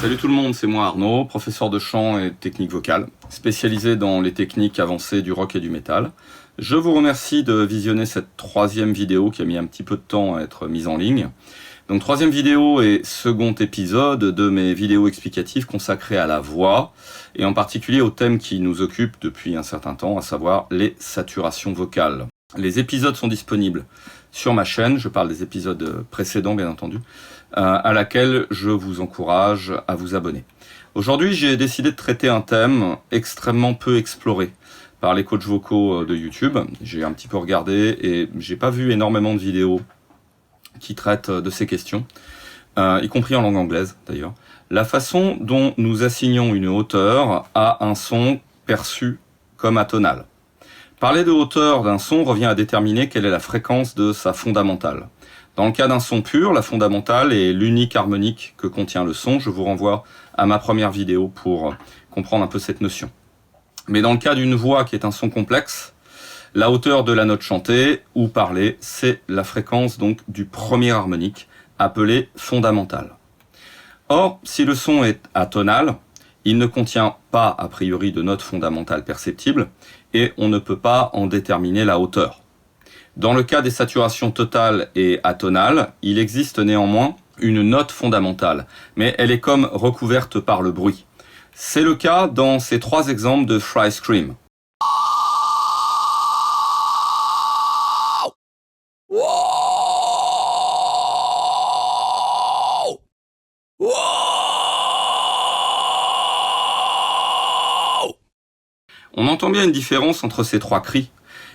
Salut tout le monde, c'est moi Arnaud, professeur de chant et de technique vocale, spécialisé dans les techniques avancées du rock et du métal. Je vous remercie de visionner cette troisième vidéo qui a mis un petit peu de temps à être mise en ligne. Donc troisième vidéo et second épisode de mes vidéos explicatives consacrées à la voix, et en particulier au thème qui nous occupe depuis un certain temps, à savoir les saturations vocales. Les épisodes sont disponibles sur ma chaîne, je parle des épisodes précédents bien entendu, à laquelle je vous encourage à vous abonner. Aujourd'hui, j'ai décidé de traiter un thème extrêmement peu exploré par les coachs vocaux de YouTube. J'ai un petit peu regardé et j'ai pas vu énormément de vidéos qui traitent de ces questions, y compris en langue anglaise d'ailleurs. La façon dont nous assignons une hauteur à un son perçu comme atonal. Parler de hauteur d'un son revient à déterminer quelle est la fréquence de sa fondamentale. Dans le cas d'un son pur, la fondamentale est l'unique harmonique que contient le son. Je vous renvoie à ma première vidéo pour comprendre un peu cette notion. Mais dans le cas d'une voix qui est un son complexe, la hauteur de la note chantée ou parlée, c'est la fréquence donc du premier harmonique, appelée fondamentale. Or, si le son est atonal, il ne contient pas a priori de note fondamentale perceptible et on ne peut pas en déterminer la hauteur. Dans le cas des saturations totales et atonales, il existe néanmoins une note fondamentale, mais elle est comme recouverte par le bruit. C'est le cas dans ces trois exemples de Fry Scream. On entend bien une différence entre ces trois cris,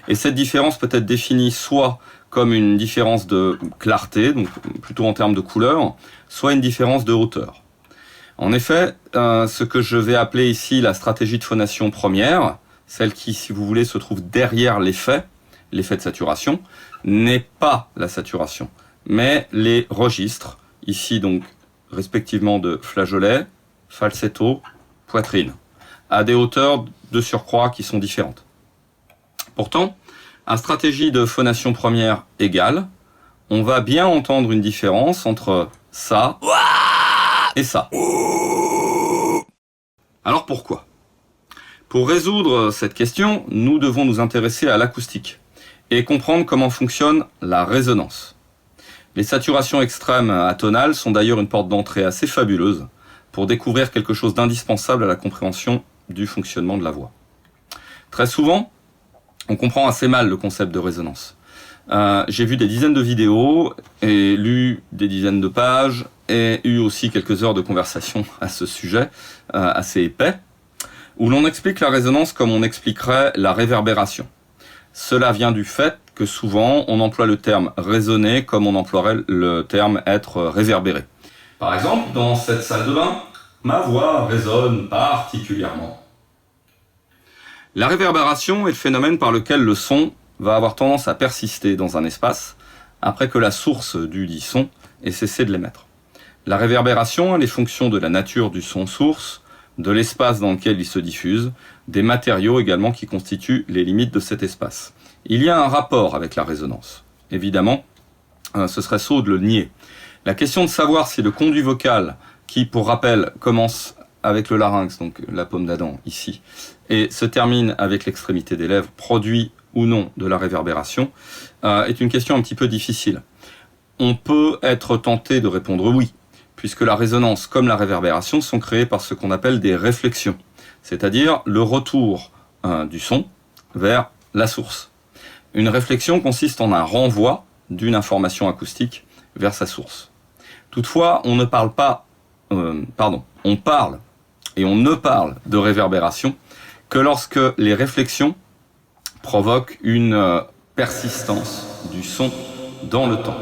et cette différence peut être définie soit comme une différence de clarté, donc plutôt en termes de couleur, soit une différence de hauteur. En effet, ce que je vais appeler ici la stratégie de phonation première, celle qui, si vous voulez, se trouve derrière l'effet de saturation, n'est pas la saturation, mais les registres, ici donc respectivement de flageolet, falsetto, poitrine, à des hauteurs de surcroît qui sont différentes. Pourtant, à stratégie de phonation première égale, on va bien entendre une différence entre ça et ça. Alors pourquoi ? Pour résoudre cette question, nous devons nous intéresser à l'acoustique et comprendre comment fonctionne la résonance. Les saturations extrêmes atonales sont d'ailleurs une porte d'entrée assez fabuleuse pour découvrir quelque chose d'indispensable à la compréhension du fonctionnement de la voix. Très souvent, on comprend assez mal le concept de résonance. J'ai vu des dizaines de vidéos et lu des dizaines de pages et eu aussi quelques heures de conversation à ce sujet, assez épais, où l'on explique la résonance comme on expliquerait la réverbération. Cela vient du fait que souvent on emploie le terme résonner comme on emploierait le terme être réverbéré. Par exemple, dans cette salle de bain, ma voix résonne particulièrement. La réverbération est le phénomène par lequel le son va avoir tendance à persister dans un espace après que la source du dit son ait cessé de l'émettre. La réverbération, elle est fonction de la nature du son source, de l'espace dans lequel il se diffuse, des matériaux également qui constituent les limites de cet espace. Il y a un rapport avec la résonance. Évidemment, ce serait sot de le nier. La question de savoir si le conduit vocal, qui pour rappel commence avec le larynx, donc la paume d'Adam ici, et se termine avec l'extrémité des lèvres, produit ou non de la réverbération, est une question un petit peu difficile. On peut être tenté de répondre oui, puisque la résonance comme la réverbération sont créées par ce qu'on appelle des réflexions, c'est-à-dire le retour du son vers la source. Une réflexion consiste en un renvoi d'une information acoustique vers sa source. Toutefois, on parle et on ne parle de réverbération que lorsque les réflexions provoquent une persistance du son dans le temps.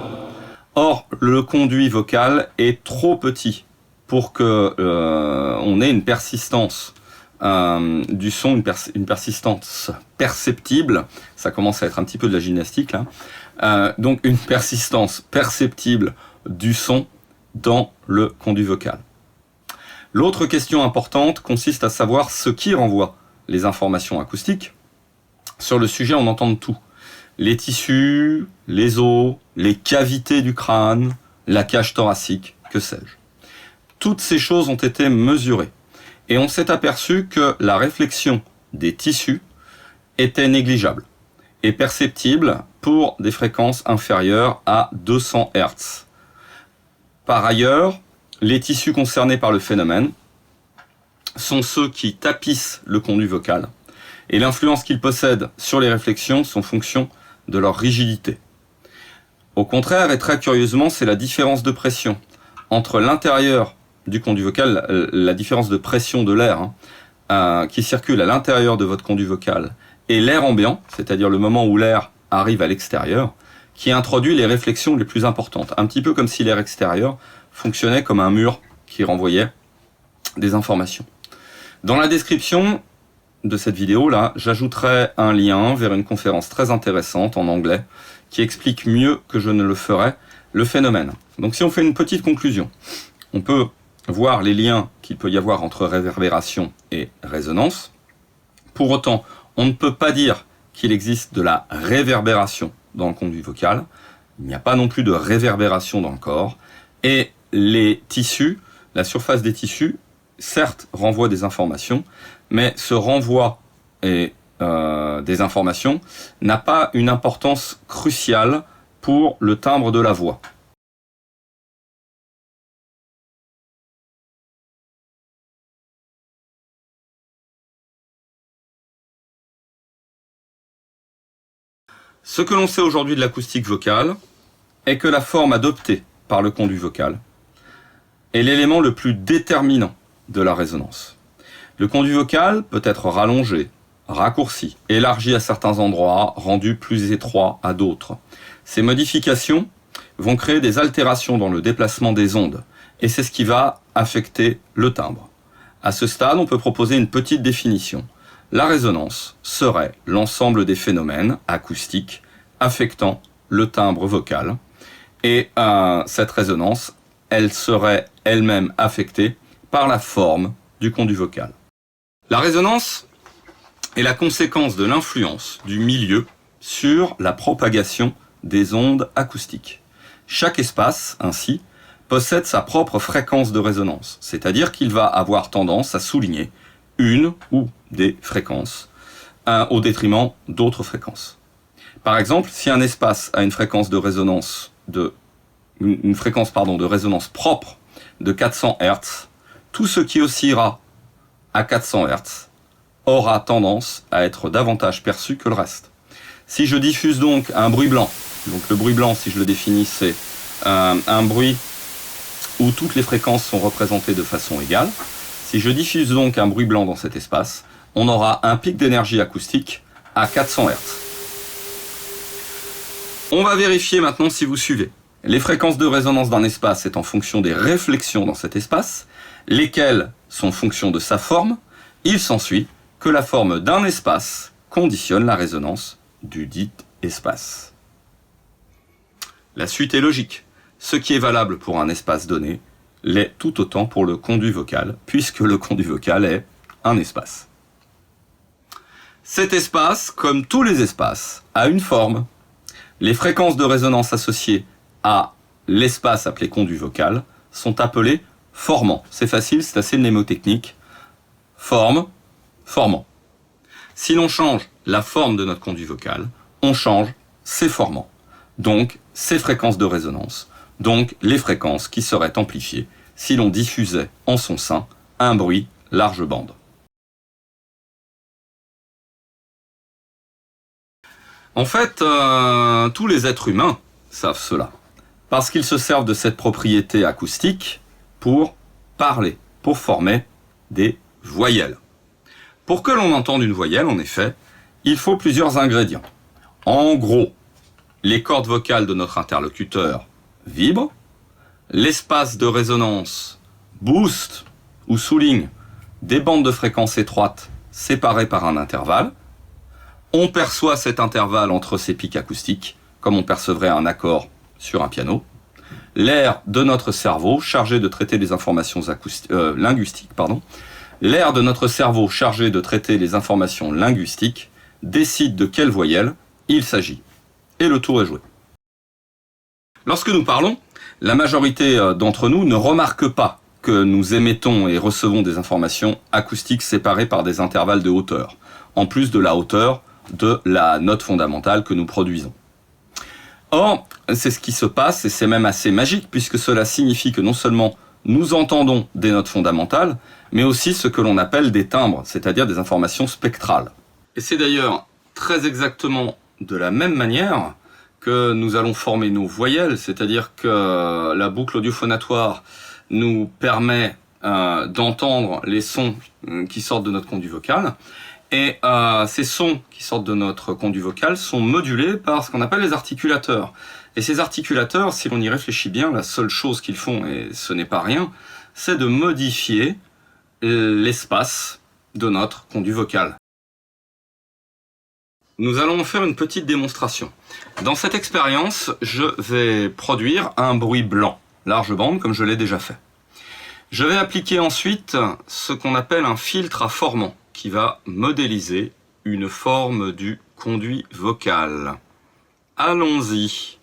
Or, le conduit vocal est trop petit pour que on ait une persistance du son, une persistance perceptible. Ça commence à être un petit peu de la gymnastique là. Donc une persistance perceptible du son dans le conduit vocal. L'autre question importante consiste à savoir ce qui renvoie les informations acoustiques. Sur le sujet, on entend de tout. Les tissus, les os, les cavités du crâne, la cage thoracique, que sais-je. Toutes ces choses ont été mesurées. Et on s'est aperçu que la réflexion des tissus était négligeable et perceptible pour des fréquences inférieures à 200 Hz. Par ailleurs, les tissus concernés par le phénomène sont ceux qui tapissent le conduit vocal, et l'influence qu'ils possèdent sur les réflexions sont fonction de leur rigidité. Au contraire, et très curieusement, c'est la différence de pression entre l'intérieur du conduit vocal, la différence de pression de l'air qui circule à l'intérieur de votre conduit vocal, et l'air ambiant, c'est-à-dire le moment où l'air arrive à l'extérieur, qui introduit les réflexions les plus importantes. Un petit peu comme si l'air extérieur fonctionnait comme un mur qui renvoyait des informations. Dans la description de cette vidéo-là, j'ajouterai un lien vers une conférence très intéressante en anglais qui explique mieux que je ne le ferai le phénomène. Donc si on fait une petite conclusion, on peut voir les liens qu'il peut y avoir entre réverbération et résonance. Pour autant, on ne peut pas dire qu'il existe de la réverbération dans le conduit vocal. Il n'y a pas non plus de réverbération dans le corps. Et les tissus, la surface des tissus, certes renvoie des informations, mais ce renvoi des informations n'a pas une importance cruciale pour le timbre de la voix. Ce que l'on sait aujourd'hui de l'acoustique vocale est que la forme adoptée par le conduit vocal est l'élément le plus déterminant de la résonance. Le conduit vocal peut être rallongé, raccourci, élargi à certains endroits, rendu plus étroit à d'autres. Ces modifications vont créer des altérations dans le déplacement des ondes, et c'est ce qui va affecter le timbre. À ce stade, on peut proposer une petite définition. La résonance serait l'ensemble des phénomènes acoustiques affectant le timbre vocal, et cette résonance, elle serait elle-même affectée par la forme du conduit vocal. La résonance est la conséquence de l'influence du milieu sur la propagation des ondes acoustiques. Chaque espace, ainsi, possède sa propre fréquence de résonance, c'est-à-dire qu'il va avoir tendance à souligner une ou des fréquences au détriment d'autres fréquences. Par exemple, si un espace a une fréquence de résonance de résonance propre de 400 Hz, tout ce qui oscillera à 400 Hz aura tendance à être davantage perçu que le reste. Si je diffuse donc un bruit blanc, donc le bruit blanc, si je le définis, c'est un bruit où toutes les fréquences sont représentées de façon égale. Si je diffuse donc un bruit blanc dans cet espace, on aura un pic d'énergie acoustique à 400 Hz. On va vérifier maintenant si vous suivez. Les fréquences de résonance d'un espace est en fonction des réflexions dans cet espace, lesquelles sont fonction de sa forme. Il s'ensuit que la forme d'un espace conditionne la résonance du dit espace. La suite est logique. Ce qui est valable pour un espace donné l'est tout autant pour le conduit vocal, puisque le conduit vocal est un espace. Cet espace, comme tous les espaces, a une forme. Les fréquences de résonance associées à l'espace appelé conduit vocal sont appelées formants. C'est facile, c'est assez mnémotechnique. Forme, formant. Si l'on change la forme de notre conduit vocal, on change ses formants. Donc, ses fréquences de résonance. Donc, les fréquences qui seraient amplifiées si l'on diffusait en son sein un bruit large bande. En fait, tous les êtres humains savent cela, parce qu'ils se servent de cette propriété acoustique pour parler, pour former des voyelles. Pour que l'on entende une voyelle, en effet, il faut plusieurs ingrédients. En gros, les cordes vocales de notre interlocuteur vibrent, l'espace de résonance booste ou souligne des bandes de fréquences étroites séparées par un intervalle. On perçoit cet intervalle entre ces pics acoustiques, comme on percevrait un accord sur un piano. L'aire de notre cerveau, chargé de traiter les informations linguistiques, l'aire de notre cerveau chargé de traiter les informations linguistiques décide de quelle voyelle il s'agit. Et le tour est joué. Lorsque nous parlons, la majorité d'entre nous ne remarque pas que nous émettons et recevons des informations acoustiques séparées par des intervalles de hauteur, en plus de la hauteur de la note fondamentale que nous produisons. Or, c'est ce qui se passe et c'est même assez magique puisque cela signifie que non seulement nous entendons des notes fondamentales, mais aussi ce que l'on appelle des timbres, c'est-à-dire des informations spectrales. Et c'est d'ailleurs très exactement de la même manière que nous allons former nos voyelles, c'est-à-dire que la boucle audiophonatoire nous permet d'entendre les sons qui sortent de notre conduit vocal, et ces sons qui sortent de notre conduit vocal sont modulés par ce qu'on appelle les articulateurs. Et ces articulateurs, si l'on y réfléchit bien, la seule chose qu'ils font, et ce n'est pas rien, c'est de modifier l'espace de notre conduit vocal. Nous allons faire une petite démonstration. Dans cette expérience, je vais produire un bruit blanc, large bande, comme je l'ai déjà fait. Je vais appliquer ensuite ce qu'on appelle un filtre à formant, qui va modéliser une forme du conduit vocal. Allons-y.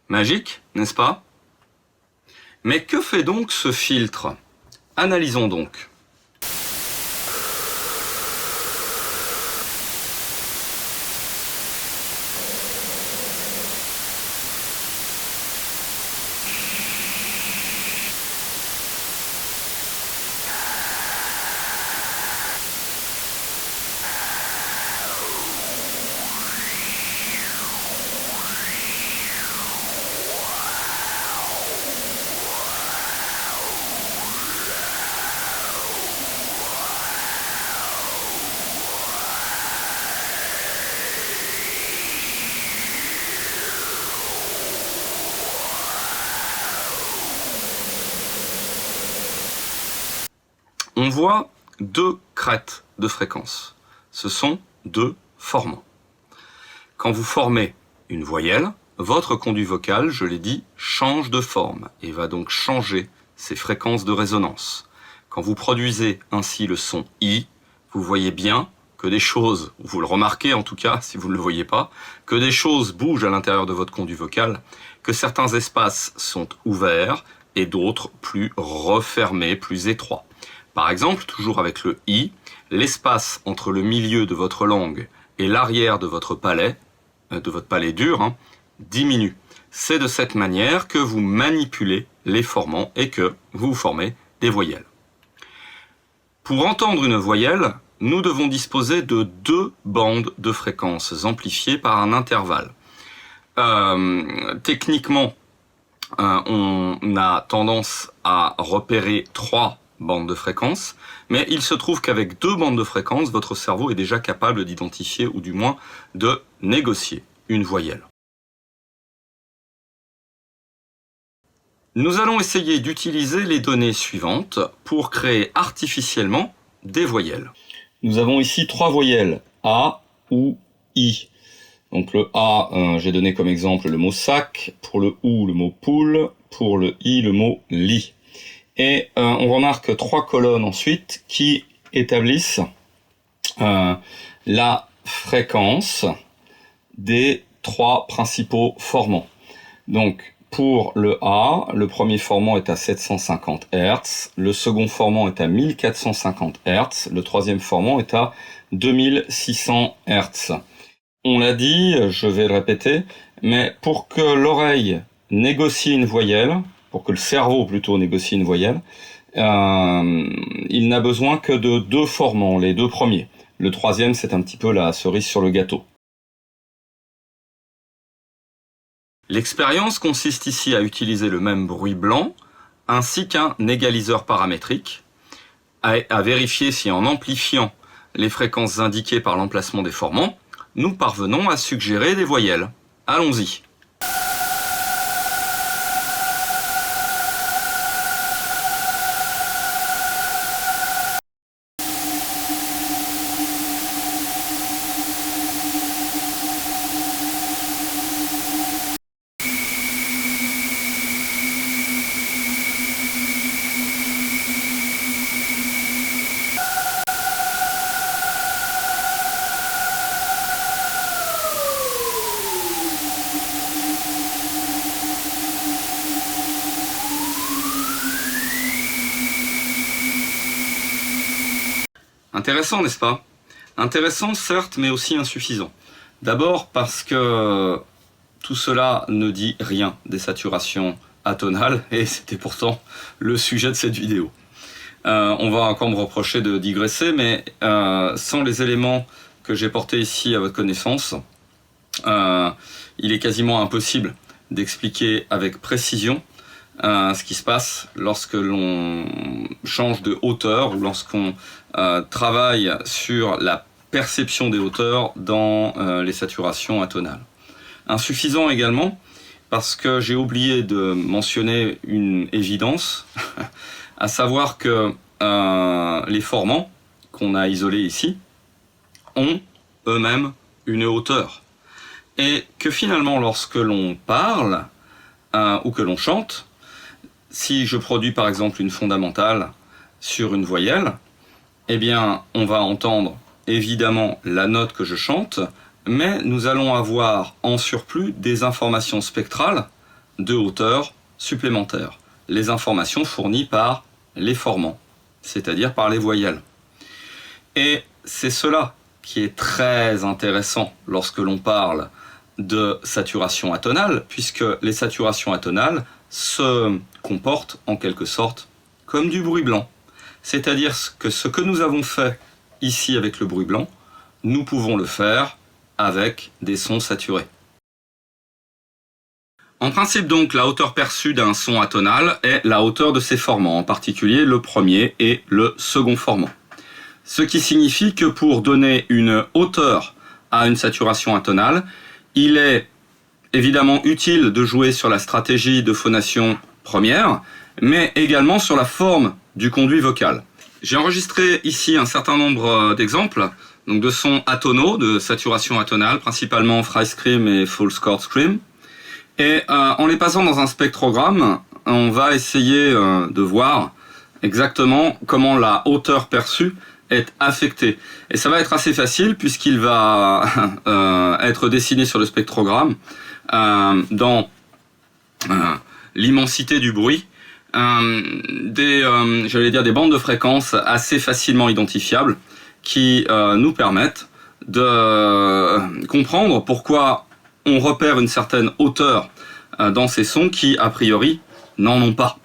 Magique, n'est-ce pas? Mais que fait donc ce filtre? Analysons donc. On voit deux crêtes de fréquence. Ce sont deux formants. Quand vous formez une voyelle, votre conduit vocal, je l'ai dit, change de forme et va donc changer ses fréquences de résonance. Quand vous produisez ainsi le son I, vous voyez bien que des choses, vous le remarquez en tout cas si vous ne le voyez pas, que des choses bougent à l'intérieur de votre conduit vocal, que certains espaces sont ouverts et d'autres plus refermés, plus étroits. Par exemple, toujours avec le I, l'espace entre le milieu de votre langue et l'arrière de votre palais dur, diminue. C'est de cette manière que vous manipulez les formants et que vous formez des voyelles. Pour entendre une voyelle, nous devons disposer de deux bandes de fréquences amplifiées par un intervalle. Techniquement, on a tendance à repérer trois bandes de fréquences, mais il se trouve qu'avec deux bandes de fréquences, votre cerveau est déjà capable d'identifier ou du moins de négocier une voyelle. Nous allons essayer d'utiliser les données suivantes pour créer artificiellement des voyelles. Nous avon ici trois voyelles, A ou I. Donc le A, j'ai donné comme exemple le mot sac, pour le OU le mot poule, pour le I le mot lit. Et on remarque trois colonnes ensuite qui établissent la fréquence des trois principaux formants. Donc pour le A, le premier formant est à 750 Hz, le second formant est à 1450 Hz, le troisième formant est à 2600 Hz. On l'a dit, je vais le répéter, mais pour que l'oreille négocie une voyelle, pour que le cerveau plutôt négocie une voyelle, il n'a besoin que de deux formants, les deux premiers. Le troisième, c'est un petit peu la cerise sur le gâteau. L'expérience consiste ici à utiliser le même bruit blanc ainsi qu'un égaliseur paramétrique, à vérifier si en amplifiant les fréquences indiquées par l'emplacement des formants, nous parvenons à suggérer des voyelles. Allons-y. Intéressant, n'est-ce pas? Intéressant, certes, mais aussi insuffisant. D'abord parce que tout cela ne dit rien des saturations atonales, et c'était pourtant le sujet de cette vidéo. On va encore me reprocher de digresser, mais sans les éléments que j'ai portés ici à votre connaissance, il est quasiment impossible d'expliquer avec précision ce qui se passe lorsque l'on change de hauteur ou lorsqu'on travaille sur la perception des hauteurs dans les saturations atonales. Insuffisant également parce que j'ai oublié de mentionner une évidence, à savoir que les formants qu'on a isolés ici ont eux-mêmes une hauteur. Et que finalement lorsque l'on parle ou que l'on chante, si je produis par exemple une fondamentale sur une voyelle, eh bien on va entendre évidemment la note que je chante, mais nous allons avoir en surplus des informations spectrales de hauteur supplémentaires. Les informations fournies par les formants, c'est-à-dire par les voyelles. Et c'est cela qui est très intéressant lorsque l'on parle de saturation atonale, puisque les saturations atonales se comportent en quelque sorte comme du bruit blanc. C'est-à-dire que ce que nous avons fait ici avec le bruit blanc, nous pouvons le faire avec des sons saturés. En principe donc, la hauteur perçue d'un son atonal est la hauteur de ses formants, en particulier le premier et le second formant. Ce qui signifie que pour donner une hauteur à une saturation atonale, il est évidemment utile de jouer sur la stratégie de phonation première, mais également sur la forme du conduit vocal. J'ai enregistré ici un certain nombre d'exemples donc de sons atonaux, de saturation atonale, principalement Fry Scream et False Chord Scream. Et en les passant dans un spectrogramme, on va essayer de voir exactement comment la hauteur perçue est affectée. Et ça va être assez facile puisqu'il va être dessiné sur le spectrogramme dans l'immensité du bruit, des bandes de fréquences assez facilement identifiables qui nous permettent de comprendre pourquoi on repère une certaine hauteur dans ces sons qui, a priori, n'en ont pas.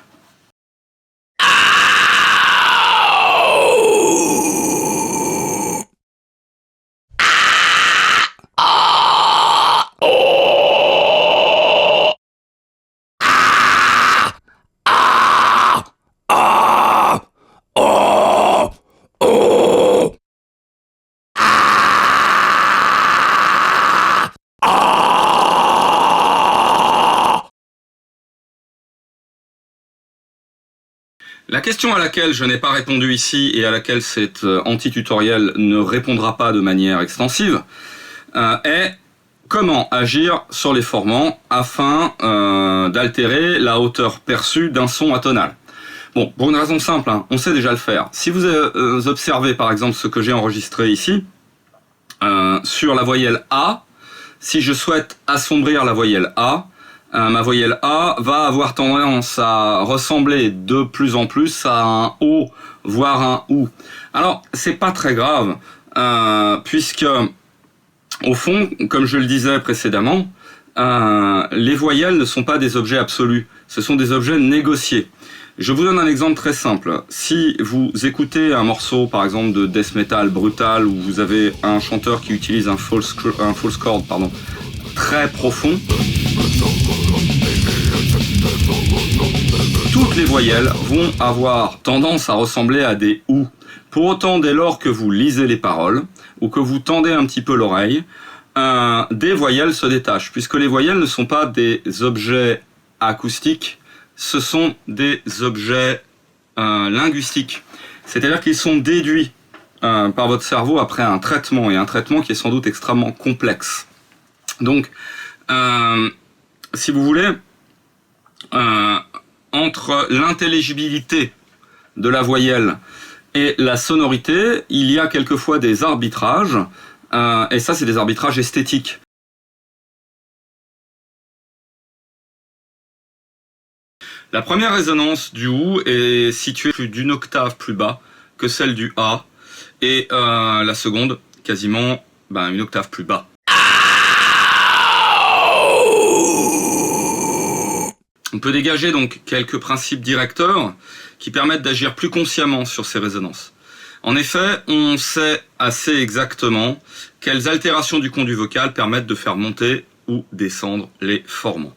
La question à laquelle je n'ai pas répondu ici et à laquelle cet anti-tutoriel ne répondra pas de manière extensive est comment agir sur les formants afin d'altérer la hauteur perçue d'un son atonal. Bon, pour une raison simple, hein, on sait déjà le faire. Si vous observez par exemple ce que j'ai enregistré ici, sur la voyelle A, si je souhaite assombrir la voyelle A, ma voyelle A va avoir tendance à ressembler de plus en plus à un O, voire un OU. Alors, c'est pas très grave, puisque, au fond, comme je le disais précédemment, les voyelles ne sont pas des objets absolus, ce sont des objets négociés. Je vous donne un exemple très simple. Si vous écoutez un morceau, par exemple, de death metal brutal, où vous avez un chanteur qui utilise un false chord, très profond, toutes les voyelles vont avoir tendance à ressembler à des « ou ». Pour autant, dès lors que vous lisez les paroles, ou que vous tendez un petit peu l'oreille, des voyelles se détachent, puisque les voyelles ne sont pas des objets acoustiques, ce sont des objets linguistiques. C'est-à-dire qu'ils sont déduits par votre cerveau après un traitement, et un traitement qui est sans doute extrêmement complexe. Donc, si vous voulez, entre l'intelligibilité de la voyelle et la sonorité, il y a quelquefois des arbitrages, et ça c'est des arbitrages esthétiques. La première résonance du OU est située plus d'une octave plus bas que celle du A, et la seconde quasiment une octave plus bas. On peut dégager donc quelques principes directeurs qui permettent d'agir plus consciemment sur ces résonances. En effet, on sait assez exactement quelles altérations du conduit vocal permettent de faire monter ou descendre les formants.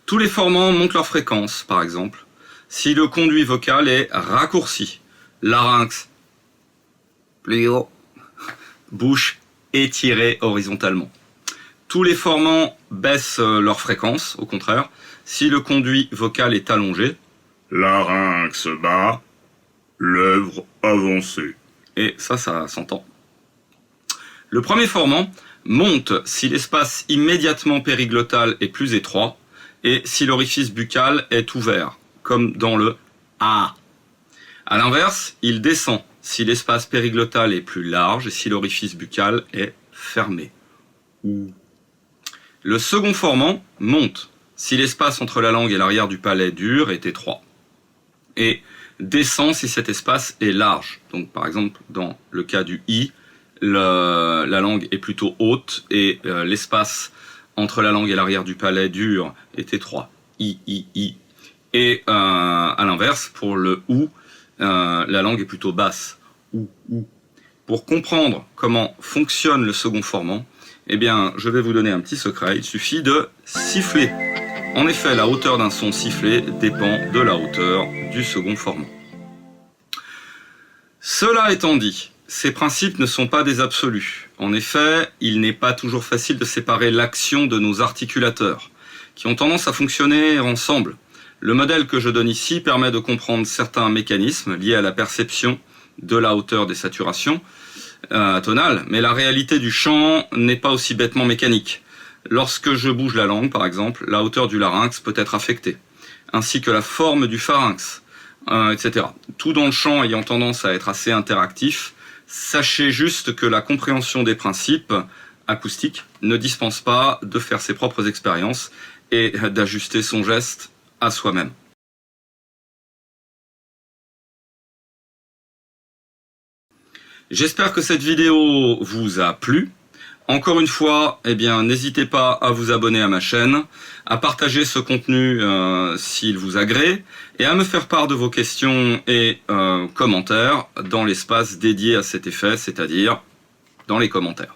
Tous les formants montent leur fréquence, par exemple, si le conduit vocal est raccourci, larynx plus haut, bouche étirée horizontalement. Tous les formants baissent leur fréquence, au contraire, si le conduit vocal est allongé, larynx bas, lèvres avancées. Et ça s'entend. Le premier formant monte si l'espace immédiatement périglottal est plus étroit et si l'orifice buccal est ouvert, comme dans le A. A l'inverse, il descend si l'espace périglottal est plus large et si l'orifice buccal est fermé. Ou. Le second formant monte si l'espace entre la langue et l'arrière du palais dur est étroit, et descend si cet espace est large. Donc par exemple dans le cas du I, la langue est plutôt haute et l'espace entre la langue et l'arrière du palais dur est étroit. I. Et à l'inverse, pour le OU, la langue est plutôt basse. Ou. Pour comprendre comment fonctionne le second formant, eh bien, je vais vous donner un petit secret, il suffit de siffler. En effet, la hauteur d'un son sifflé dépend de la hauteur du second formant. Cela étant dit, ces principes ne sont pas des absolus. En effet, il n'est pas toujours facile de séparer l'action de nos articulateurs, qui ont tendance à fonctionner ensemble. Le modèle que je donne ici permet de comprendre certains mécanismes liés à la perception de la hauteur des saturations tonales, mais la réalité du chant n'est pas aussi bêtement mécanique. Lorsque je bouge la langue, par exemple, la hauteur du larynx peut être affectée, ainsi que la forme du pharynx, etc. Tout dans le chant ayant tendance à être assez interactif, sachez juste que la compréhension des principes acoustiques ne dispense pas de faire ses propres expériences et d'ajuster son geste à soi-même. J'espère que cette vidéo vous a plu. Encore une fois, n'hésitez pas à vous abonner à ma chaîne, à partager ce contenu s'il vous agrée, et à me faire part de vos questions et commentaires dans l'espace dédié à cet effet, c'est-à-dire dans les commentaires.